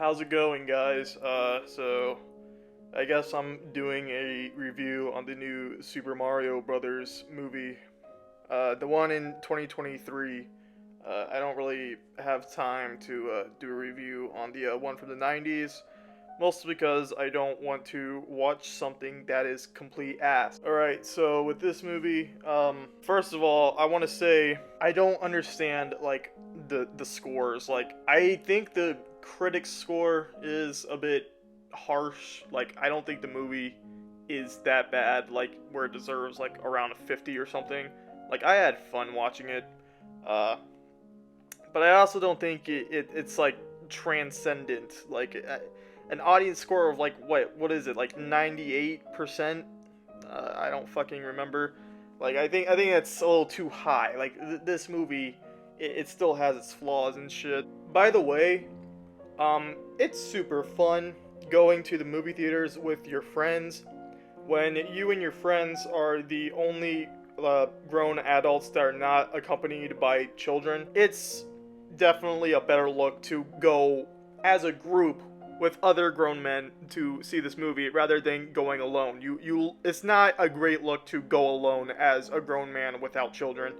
How's it going, guys? So I guess I'm doing a review on the new Super Mario Brothers movie, the one in 2023. I don't really have time to do a review on the one from the 90s, mostly because I don't want to watch something that is complete ass. Alright, so with this movie, first of all, I want to say I don't understand, like, the scores. Like, I think the critics score is a bit harsh. Like, I don't think the movie is that bad, like, where it deserves, like, around a 50 or something. Like, I had fun watching it. Uh, but I also don't think it's like transcendent. Like an audience score of like what is it, like 98%? I don't fucking remember. Like I think that's a little too high. Like this movie, it still has its flaws and shit. By the way, it's super fun going to the movie theaters with your friends when you and your friends are the only grown adults that are not accompanied by children. It's definitely a better look to go as a group with other grown men to see this movie rather than going alone. It's not a great look to go alone as a grown man without children,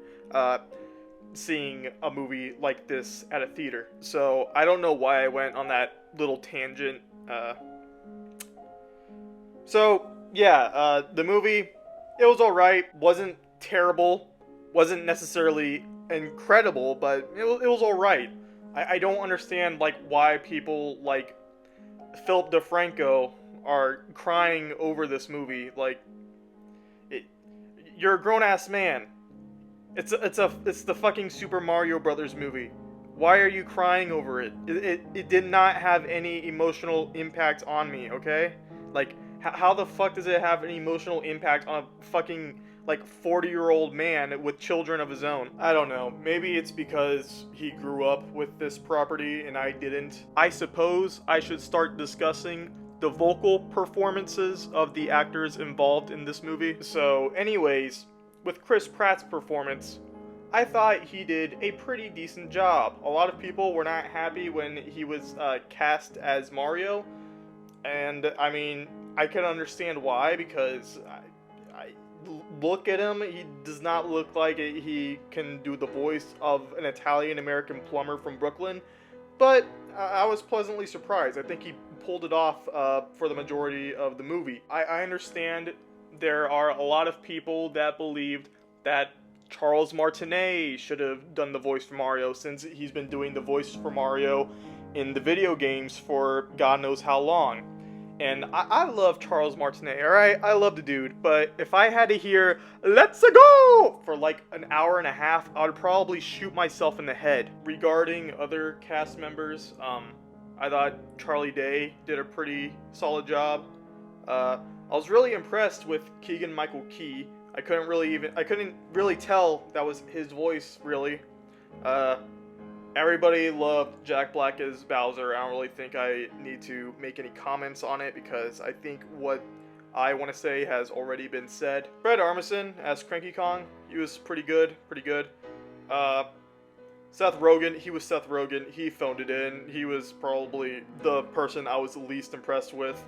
seeing a movie like this at a theater. So I don't know why I went on that little tangent. So yeah, the movie, it was alright, wasn't terrible, wasn't necessarily incredible, but it was alright. I don't understand, like, why people like Philip DeFranco are crying over this movie. Like, it, you're a grown ass man. It's the fucking Super Mario Brothers movie. Why are you crying over it? It did not have any emotional impact on me. Okay, like how the fuck does it have an emotional impact on a fucking like 40-year-old man with children of his own? I don't know. Maybe it's because he grew up with this property and I didn't. I suppose I should start discussing the vocal performances of the actors involved in this movie. So, anyways, with Chris Pratt's performance, I thought he did a pretty decent job. A lot of people were not happy when he was cast as Mario, and I mean, I can understand why, because I look at him, he does not look like he can do the voice of an Italian-American plumber from Brooklyn, but I was pleasantly surprised. I think he pulled it off for the majority of the movie. I understand there are a lot of people that believed that Charles Martinet should have done the voice for Mario, since he's been doing the voice for Mario in the video games for God knows how long. And I love Charles Martinet, alright? I love the dude, but if I had to hear "Let's go" for like an hour and a half, I would probably shoot myself in the head. Regarding other cast members, I thought Charlie Day did a pretty solid job. I was really impressed with Keegan-Michael Key. I couldn't really tell that was his voice, really. Everybody loved Jack Black as Bowser. I don't really think I need to make any comments on it because I think what I want to say has already been said. Fred Armisen as Cranky Kong, he was pretty good. Seth Rogen, he was Seth Rogen. He phoned it in. He was probably the person I was least impressed with.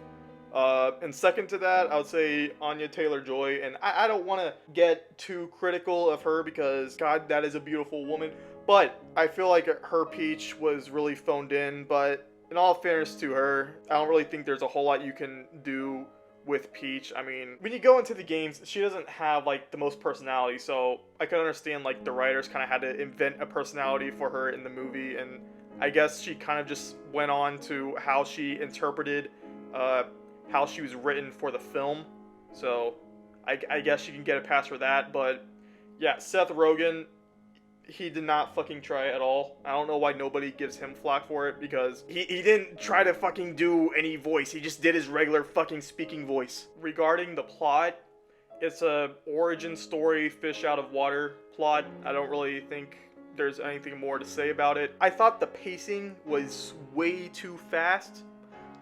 And second to that, I would say Anya Taylor-Joy, and I don't want to get too critical of her because, God, that is a beautiful woman, but I feel like her Peach was really phoned in. But in all fairness to her, I don't really think there's a whole lot you can do with Peach. I mean, when you go into the games, she doesn't have, like, the most personality, so I can understand, like, the writers kind of had to invent a personality for her in the movie, and I guess she kind of just went on to how she interpreted, how she was written for the film, so I guess you can get a pass for that. But yeah, Seth Rogen, he did not fucking try at all. I don't know why nobody gives him flack for it, because he didn't try to fucking do any voice. He just did his regular fucking speaking voice. Regarding the plot, it's a origin story, fish out of water plot. I don't really think there's anything more to say about it. I thought the pacing was way too fast.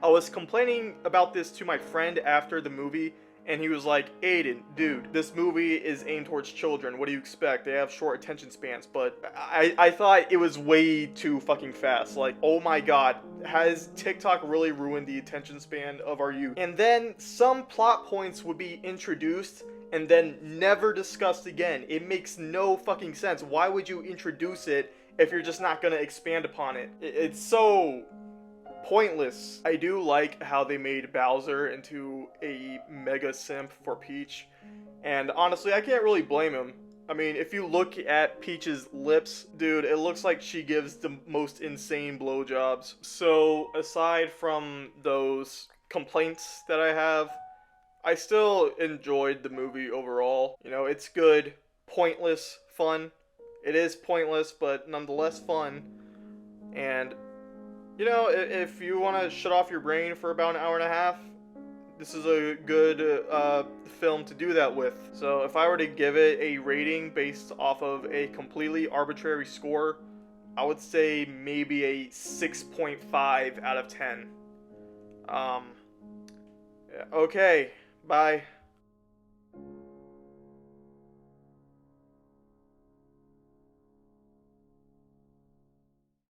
I was complaining about this to my friend after the movie, and he was like, Aiden, dude, this movie is aimed towards children. What do you expect? They have short attention spans. But I thought it was way too fucking fast. Like, oh my god, has TikTok really ruined the attention span of our youth? And then some plot points would be introduced and then never discussed again. It makes no fucking sense. Why would you introduce it if you're just not gonna expand upon it? It's so pointless. I do like how they made Bowser into a mega simp for Peach, and honestly, I can't really blame him. I mean, if you look at Peach's lips, dude, it looks like she gives the most insane blowjobs. So, aside from those complaints that I have, I still enjoyed the movie overall. You know, it's good, pointless, fun. It is pointless, but nonetheless fun. And you know, if you want to shut off your brain for about an hour and a half, this is a good film to do that with. So if I were to give it a rating based off of a completely arbitrary score, I would say maybe a 6.5 out of 10. Okay, bye.